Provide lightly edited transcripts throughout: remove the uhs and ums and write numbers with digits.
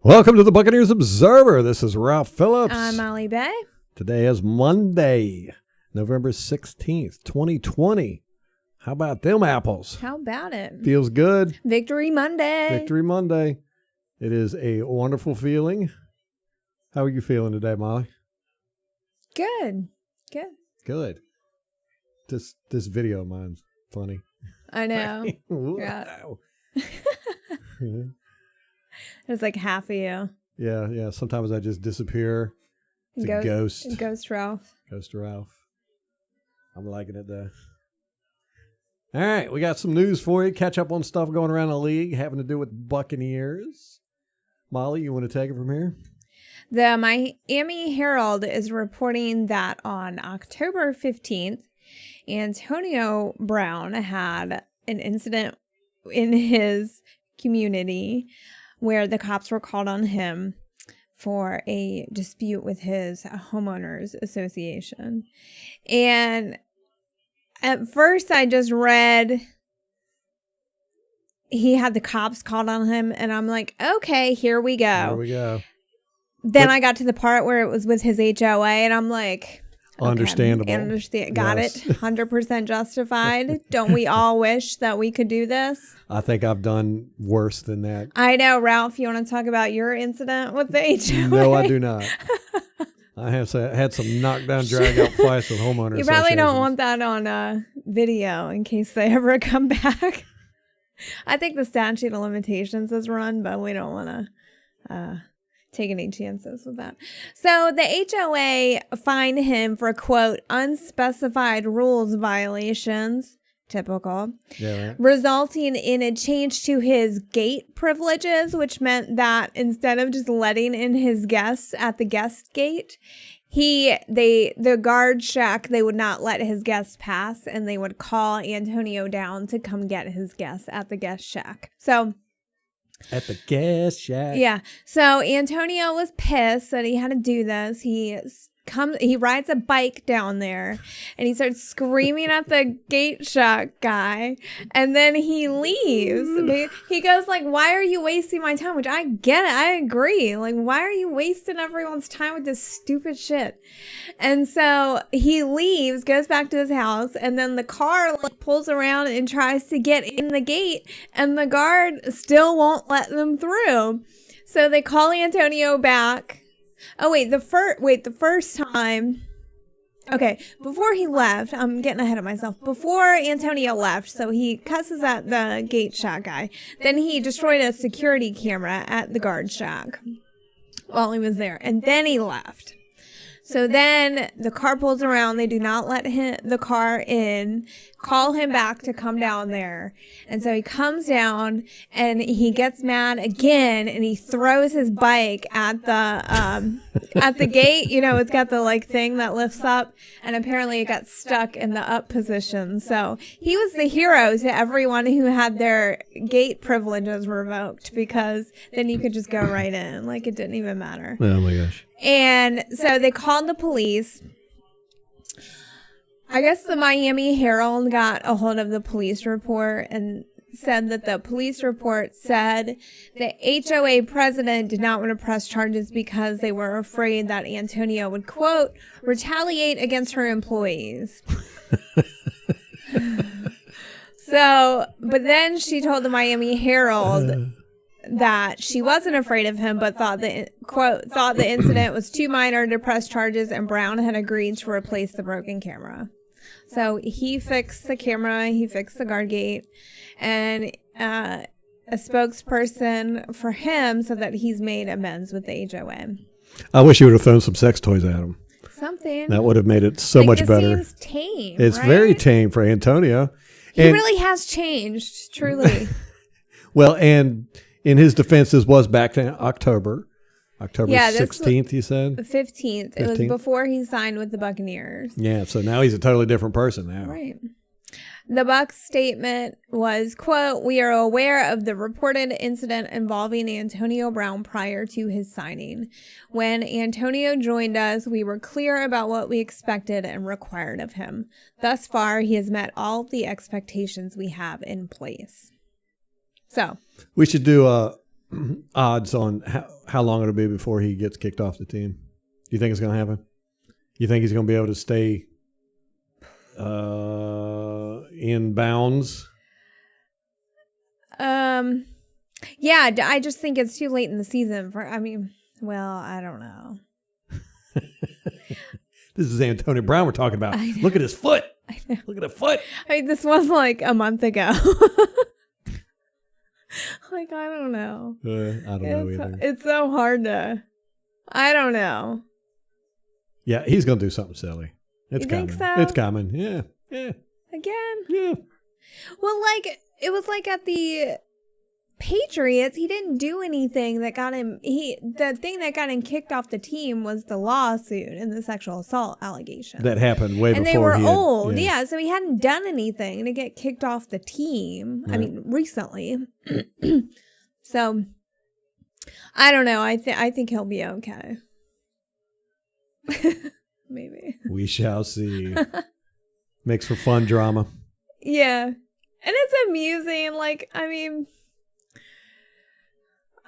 Welcome to the Buccaneers Observer. This is Ralph Phillips. I'm Molly Bay. Today is Monday, November 16th, 2020. How about them apples? How about it? Feels good. Victory Monday. Victory Monday. It is a wonderful feeling. How are you feeling today, Molly? Good. Good. Good. This video of mine's funny. I know. Wow. There's like half of you. Yeah. Sometimes I just disappear. It's a ghost. Ghost Ralph. Ghost Ralph. I'm liking it though. All right, we got some news for you. Catch up on stuff going around the league having to do with Buccaneers. Molly, you want to take it from here? The Miami Herald is reporting that on October 15th, Antonio Brown had an incident in his community where the cops were called on him for a dispute with his homeowners association. And at first I just read he had the cops called on him and I'm like, okay, here we go. Here we go. Then I got to the part where it was with his HOA and I'm like, okay, understandable. Got Yes. it. 100% justified. Don't we all wish that we could do this? I think I've done worse than that. I know, Ralph, you want to talk about your incident with the HOA? No, I do not. I have had some knockdown, drag out fights with homeowners. You probably don't want that on video in case they ever come back. I think the statute of limitations is run, but we don't want to take any chances with that. So the HOA fined him for, quote, unspecified rules violations, typical, resulting in a change to his gate privileges, which meant that instead of just letting in his guests at the guest gate, the guard shack, they would not let his guests pass, and they would call Antonio down to come get his guests at the guest shack. So at the gas shack. yeah. So Antonio was pissed that he had to do this. He rides a bike down there and he starts screaming at the gate shack guy, and then he leaves. He goes like, why are you wasting my time? Which I get it. I agree. Like, why are you wasting everyone's time with this stupid shit? And so he leaves, goes back to his house, and then the car pulls around and tries to get in the gate, and the guard still won't let them through. So they call Antonio back. Oh, wait, the first time. Okay, before he left, I'm getting ahead of myself. Before Antonio left, so he cusses at the gate shack guy. Then he destroyed a security camera at the guard shack while he was there. And then he left. So then the car pulls around. They do not let the car in, call him back to come down there. And so he comes down and he gets mad again and he throws his bike at the gate. You know, it's got the thing that lifts up, and apparently it got stuck in the up position. So he was the hero to everyone who had their gate privileges revoked, because then you could just go right in. Like, it didn't even matter. Oh my gosh. And so they called the police. I guess the Miami Herald got a hold of the police report and said that the police report said the HOA president did not want to press charges because they were afraid that Antonio would, quote, retaliate against her employees. So, but then she told the Miami Herald that she wasn't afraid of him, but thought the incident was too minor to press charges, and Brown had agreed to replace the broken camera. So he fixed the camera, he fixed the guard gate, and a spokesperson for him said that he's made amends with the HOA. I wish you would have thrown some sex toys at him. Something. That would have made it so much better. Seems tame. It's right? very tame for Antonio. He really has changed, truly. Well, and in his defense, this was back in October 16th, you said? The 15th. It was before he signed with the Buccaneers. Yeah, so now he's a totally different person now. Right. The Bucs statement was, quote, we are aware of the reported incident involving Antonio Brown prior to his signing. When Antonio joined us, we were clear about what we expected and required of him. Thus far, he has met all the expectations we have in place. So we should do odds on how long it'll be before he gets kicked off the team? Do you think it's going to happen? You think he's going to be able to stay in bounds? Yeah, I just think it's too late in the season I don't know. This is Antonio Brown we're talking about. Look at his foot. I know. Look at the foot. This was like a month ago. Like, I don't know. I don't know either. It's so hard to... I don't know. Yeah, he's going to do something silly. It's coming. Think so? It's coming. Yeah. Again? Yeah. Well, it was like at the Patriots, he didn't do anything that got him... The thing that got him kicked off the team was the lawsuit and the sexual assault allegation. That happened way before and they were old. Yeah, so he hadn't done anything to get kicked off the team. Right. Recently. So, I don't know. I think he'll be okay. Maybe. We shall see. Makes for fun drama. Yeah. And it's amusing.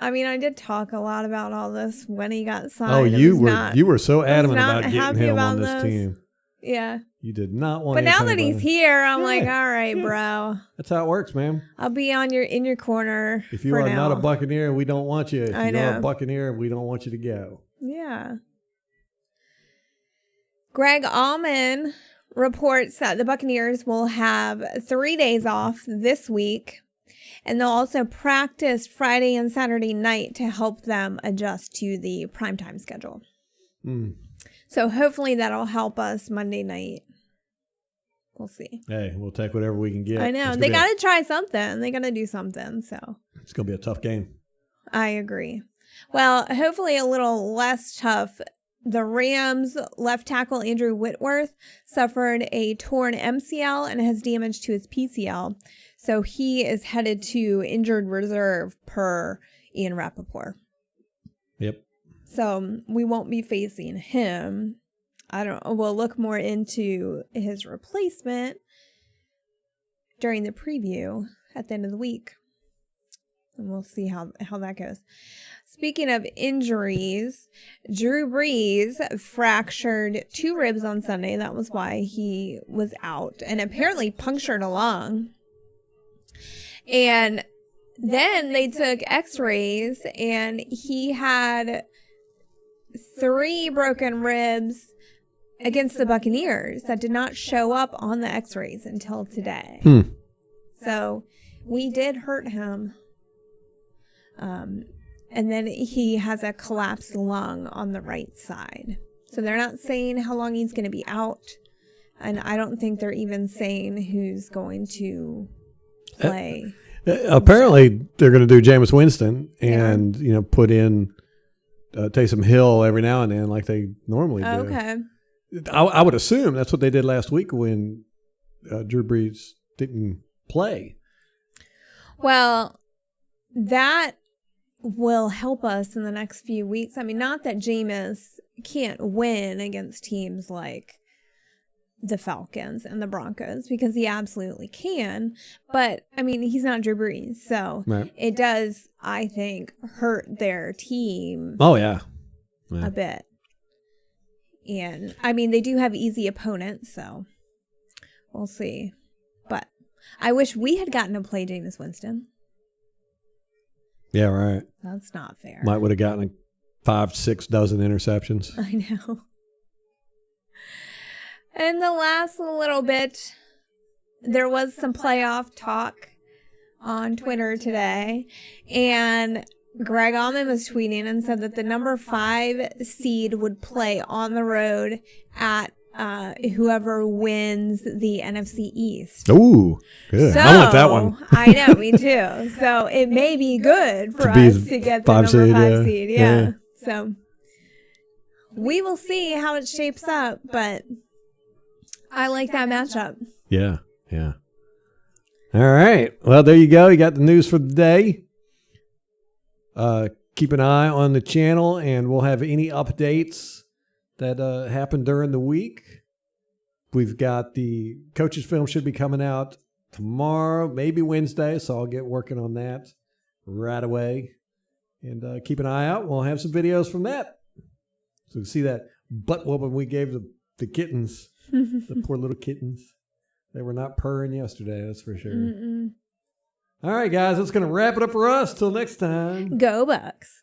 I did talk a lot about all this when he got signed. Oh, you were so adamant about getting him on this team. Yeah. You did not want. But now that he's here, I'm like, all right, bro. That's how it works, man. I'll be in your corner. If you are not a Buccaneer, we don't want you. If I you know. are a Buccaneer, we don't want you to go. Yeah. Greg Allman reports that the Buccaneers will have 3 days off this week, and they'll also practice Friday and Saturday night to help them adjust to the primetime schedule. So hopefully that'll help us Monday night. We'll see. Hey, we'll take whatever we can get. I know. They got to try something. They got to do something. So it's going to be a tough game. I agree. Well, hopefully a little less tough. The Rams left tackle Andrew Whitworth suffered a torn MCL and has damage to his PCL. So he is headed to injured reserve per Ian Rappaport. Yep. So we won't be facing him. We'll look more into his replacement during the preview at the end of the week. And we'll see how that goes. Speaking of injuries, Drew Brees fractured 2 ribs on Sunday. That was why he was out, and apparently punctured a lung. And then they took x-rays, and he had 3 broken ribs against the Buccaneers that did not show up on the x-rays until today. So we did hurt him. And then he has a collapsed lung on the right side. So they're not saying how long he's going to be out. And I don't think they're even saying who's going to play. Apparently, they're going to do Jameis Winston and, put in Taysom Hill every now and then like they normally do. Okay. I would assume that's what they did last week when Drew Brees didn't play. Well, that will help us in the next few weeks. I mean, not that Jameis can't win against teams like the Falcons and the Broncos, because he absolutely can. But, I mean, he's not Drew Brees. So It does, I think, hurt their team a bit. And, I mean, they do have easy opponents, so we'll see. But I wish we had gotten to play Jameis Winston. Yeah, right. That's not fair. Might would have gotten 5-6 dozen interceptions. I know. And the last little bit, there was some playoff talk on Twitter today, and Greg Allman was tweeting and said that the number 5 seed would play on the road at whoever wins the NFC East. Ooh, good. I want that one. I know, me too. So it may be good for us to get the number 5 seed. Yeah. So we will see how it shapes up, but I like that matchup. Yeah. All right. Well, there you go. You got the news for the day. Keep an eye on the channel, and we'll have any updates that happened during the week. We've got the coaches film should be coming out tomorrow, maybe Wednesday, so I'll get working on that right away. And keep an eye out. We'll have some videos from that. So you see that butt whooping we gave the kittens, the poor little kittens. They were not purring yesterday, that's for sure. All right, guys, that's going to wrap it up for us. Till next time. Go Bucs.